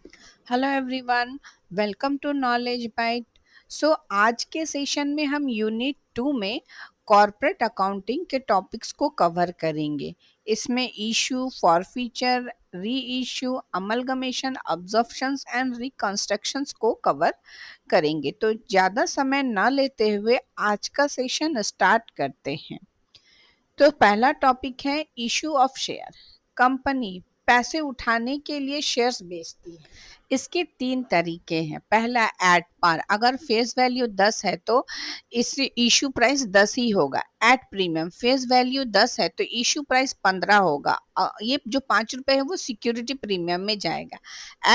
Hello everyone, welcome to knowledge byte. आज के session में हम यूनिट 2 में कॉर्पोरेट अकाउंटिंग के टॉपिक्स को कवर करेंगे। इसमें issue, forfeiture, reissue, amalgamation, absorptions and reconstructions को कवर करेंगे। तो ज़्यादा समय ना लेते हुए आज का सेशन स्टार्ट करते हैं। तो पहला टॉपिक है इशू ऑफ शेयर। कंपनी पैसे उठाने के लिए शेयर्स बेचती है। इसके 3 तरीके हैं। पहला एट पार, अगर फेस वैल्यू 10 है तो इस इशू प्राइस 10 ही होगा। एट प्रीमियम, फेस वैल्यू 10 है तो इशू प्राइस 15 होगा। ये जो 5 रुपए है वो सिक्योरिटी प्रीमियम में जाएगा।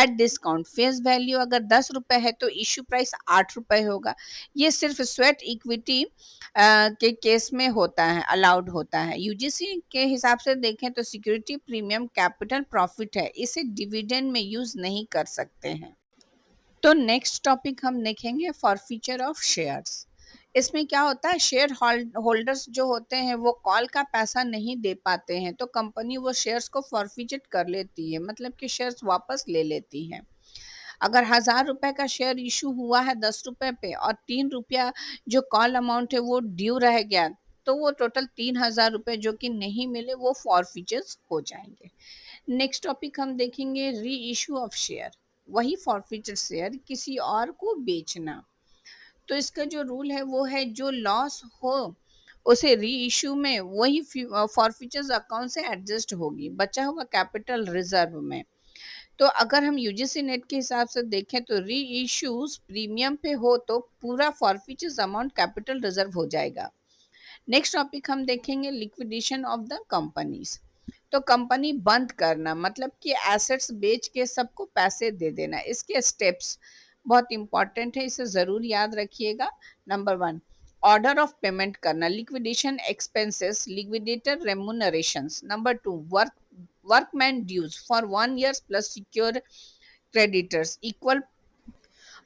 एट डिस्काउंट, फेस वैल्यू अगर 10 रुपए है तो इशू प्राइस 8 रुपए होगा। ये सिर्फ स्वेट इक्विटी के केस में होता है, अलाउड होता है। यूजीसी के हिसाब से देखें तो सिक्योरिटी प्रीमियम कैपिटल प्रॉफिट है, इसे डिविडेंड में यूज नहीं कर सकते हैं। तो नेक्स्ट टॉपिक हम देखेंगे फॉरफीचर ऑफ शेयर्स। इसमें क्या होता है, शेयर होल्डर्स जो होते हैं वो कॉल का पैसा नहीं दे पाते हैं तो कंपनी वो शेयर्स को फॉरफीचर कर लेती है, मतलब कि शेयर्स वापस ले लेती है। अगर 1000 रुपए का शेयर इशू हुआ है 10 रुपए पे और 3 रुपया जो कॉल अमाउंट है वो ड्यू रह गया, तो वो टोटल 3000 रुपए जो कि नहीं मिले वो फॉरफीचर्स हो जाएंगे। नेक्स्ट टॉपिक हम देखेंगे री इशू ऑफ शेयर। वही फॉरफीचर शेयर किसी और को बेचना। तो इसका जो रूल है वो है जो लॉस हो उसे री इशू में वही फॉरफीचर्स अकाउंट से एडजस्ट होगी बचा हुआ कैपिटल रिजर्व में। तो अगर हम यूजीसी नेट के हिसाब से देखें तो री इश्यूज प्रीमियम पे हो तो पूरा फॉरफीचर्स अमाउंट कैपिटल रिजर्व हो जाएगा। नेक्स्ट टॉपिक हम देखेंगे लिक्विडेशन ऑफ द कंपनीज। तो कंपनी बंद करना, मतलब कि एसेट्स बेच के सबको पैसे दे देना। इसके स्टेप्स बहुत इंपॉर्टेंट है, इसे ज़रूर याद रखिएगा। नंबर 1, ऑर्डर ऑफ पेमेंट करना, liquidation expenses, liquidator remunerations. Number 2, workman dues for 1 year plus secure creditors equal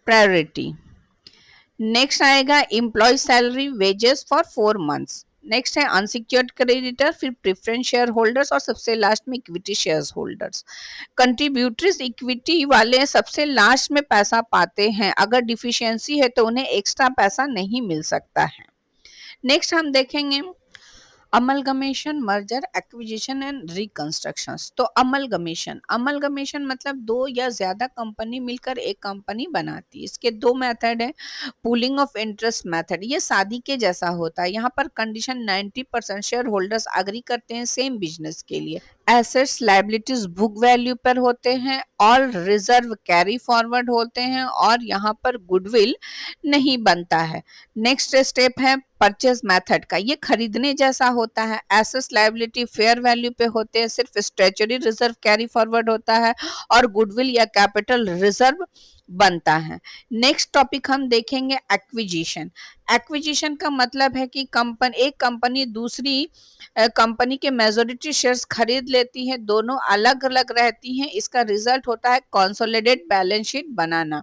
priority. Next आएगा employ salary wages for 4 months. Next है अनसिक्योर्ड क्रेडिटर, फिर प्रेफरेंस शेयर होल्डर्स और सबसे लास्ट में equity share holders. Contributories equity वाले सबसे last में पैसा पाते हैं, अगर डिफिशियंसी है तो उन्हें एक्स्ट्रा पैसा नहीं मिल सकता है। नेक्स्ट हम देखेंगे amalgamation, merger, acquisition and reconstructions. तो अमलगमेशन मतलब दो या ज्यादा कंपनी मिलकर एक कंपनी बनाती है। इसके दो मेथड है। पूलिंग ऑफ इंटरेस्ट मेथड, ये शादी के जैसा होता है। यहाँ पर कंडीशन 90% शेयर होल्डर्स अग्री करते हैं सेम बिजनेस के लिए। एसेट्स लायबिलिटीज बुक वैल्यू पर होते हैं, ऑल रिजर्व कैरी फॉरवर्ड होते हैं और यहाँ पर गुडविल नहीं बनता है। नेक्स्ट स्टेप है परचेज मेथड का, ये खरीदने जैसा होता है। एसेट्स लायबिलिटी फेयर वैल्यू पे होते हैं, सिर्फ स्ट्रेचरी रिजर्व कैरी फॉरवर्ड होता है और गुडविल या कैपिटल रिजर्व बनता है। नेक्स्ट टॉपिक हम देखेंगे एक्विजिशन। एक्विजिशन का मतलब है कि एक कंपनी दूसरी कंपनी के मेजोरिटी शेयर्स खरीद लेती है, दोनों अलग अलग रहती हैं। इसका रिजल्ट होता है कंसोलिडेट बैलेंस शीट बनाना।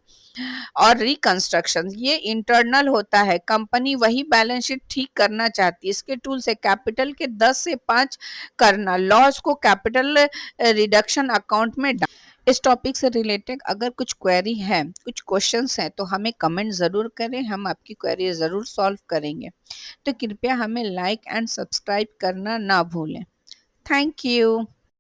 और रिकंस्ट्रक्शन, ये इंटरनल होता है, कंपनी वही बैलेंस शीट ठीक करना चाहती है। इसके टूल्स है कैपिटल के 10 से 5 करना, लॉस को कैपिटल रिडक्शन अकाउंट में। इस टॉपिक से रिलेटेड अगर कुछ क्वेरी है, कुछ क्वेश्चंस हैं तो हमें कमेंट ज़रूर करें, हम आपकी क्वेरी ज़रूर सॉल्व करेंगे। तो कृपया हमें लाइक एंड सब्सक्राइब करना ना भूलें। Thank you.